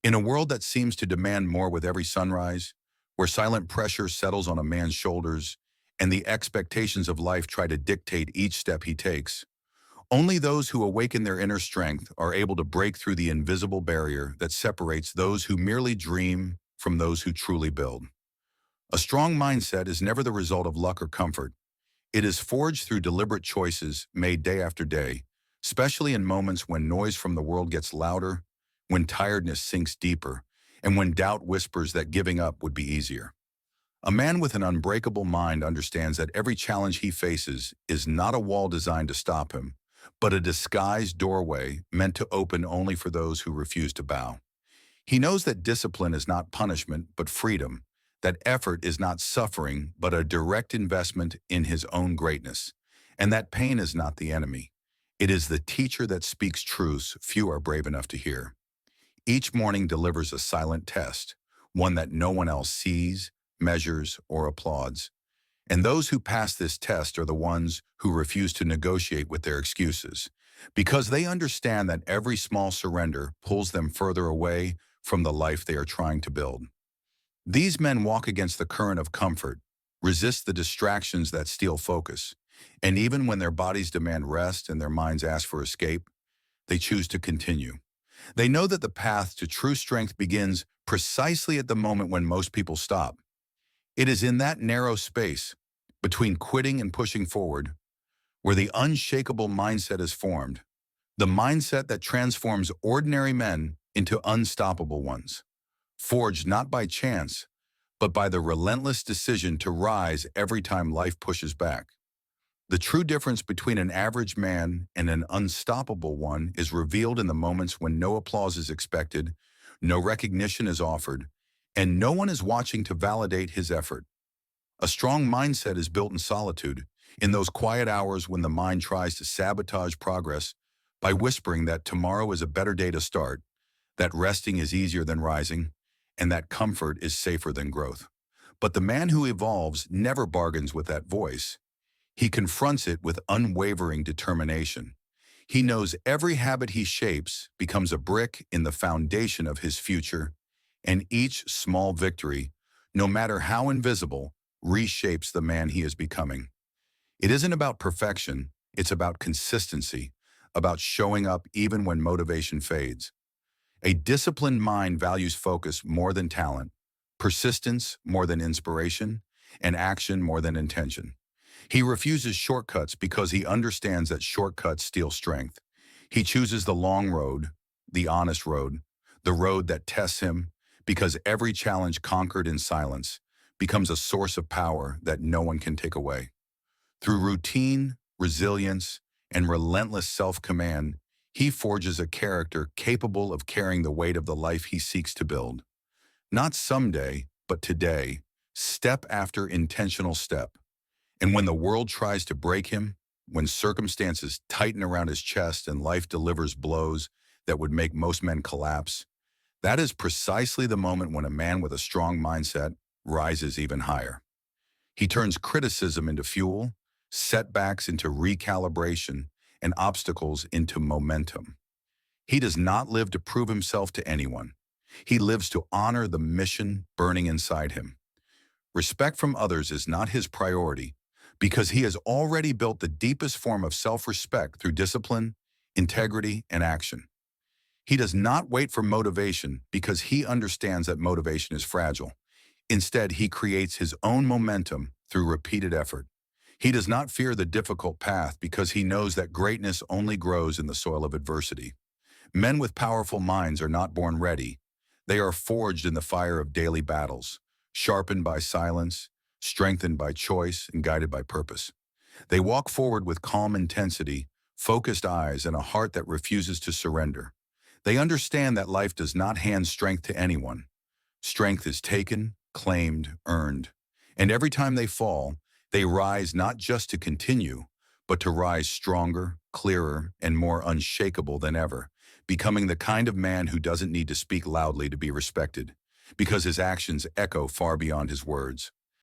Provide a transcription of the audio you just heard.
In a world that seems to demand more with every sunrise, where silent pressure settles on a man's shoulders and the expectations of life try to dictate each step he takes, only those who awaken their inner strength are able to break through the invisible barrier that separates those who merely dream from those who truly build. A strong mindset is never the result of luck or comfort. It is forged through deliberate choices made day after day, especially in moments when noise from the world gets louder, when tiredness sinks deeper, and when doubt whispers that giving up would be easier. A man with an unbreakable mind understands that every challenge he faces is not a wall designed to stop him, but a disguised doorway meant to open only for those who refuse to bow. He knows that discipline is not punishment, but freedom, that effort is not suffering, but a direct investment in his own greatness, and that pain is not the enemy. It is the teacher that speaks truths few are brave enough to hear. Each morning delivers a silent test, one that no one else sees, measures, or applauds. And those who pass this test are the ones who refuse to negotiate with their excuses, because they understand that every small surrender pulls them further away from the life they are trying to build. These men walk against the current of comfort, resist the distractions that steal focus, and even when their bodies demand rest and their minds ask for escape, they choose to continue. They know that the path to true strength begins precisely at the moment when most people stop. It is in that narrow space, between quitting and pushing forward, where the unshakable mindset is formed, the mindset that transforms ordinary men into unstoppable ones, forged not by chance, but by the relentless decision to rise every time life pushes back. The true difference between an average man and an unstoppable one is revealed in the moments when no applause is expected, no recognition is offered, and no one is watching to validate his effort. A strong mindset is built in solitude, in those quiet hours when the mind tries to sabotage progress by whispering that tomorrow is a better day to start, that resting is easier than rising, and that comfort is safer than growth. But the man who evolves never bargains with that voice. He confronts it with unwavering determination. He knows every habit he shapes becomes a brick in the foundation of his future, and each small victory, no matter how invisible, reshapes the man he is becoming. It isn't about perfection, it's about consistency, about showing up even when motivation fades. A disciplined mind values focus more than talent, persistence more than inspiration, and action more than intention. He refuses shortcuts because he understands that shortcuts steal strength. He chooses the long road, the honest road, the road that tests him, because every challenge conquered in silence becomes a source of power that no one can take away. Through routine, resilience, and relentless self-command, he forges a character capable of carrying the weight of the life he seeks to build. Not someday, but today, step after intentional step. And when the world tries to break him, when circumstances tighten around his chest and life delivers blows that would make most men collapse, that is precisely the moment when a man with a strong mindset rises even higher. He turns criticism into fuel, setbacks into recalibration, and obstacles into momentum. He does not live to prove himself to anyone. He lives to honor the mission burning inside him. Respect from others is not his priority because he has already built the deepest form of self-respect through discipline, integrity, and action. He does not wait for motivation because he understands that motivation is fragile. Instead, he creates his own momentum through repeated effort. He does not fear the difficult path because he knows that greatness only grows in the soil of adversity. Men with powerful minds are not born ready. They are forged in the fire of daily battles, sharpened by silence, strengthened by choice, and guided by purpose. They walk forward with calm intensity, focused eyes, and a heart that refuses to surrender. They understand that life does not hand strength to anyone. Strength is taken, claimed, earned. And every time they fall, they rise not just to continue, but to rise stronger, clearer, and more unshakable than ever, becoming the kind of man who doesn't need to speak loudly to be respected, because his actions echo far beyond his words.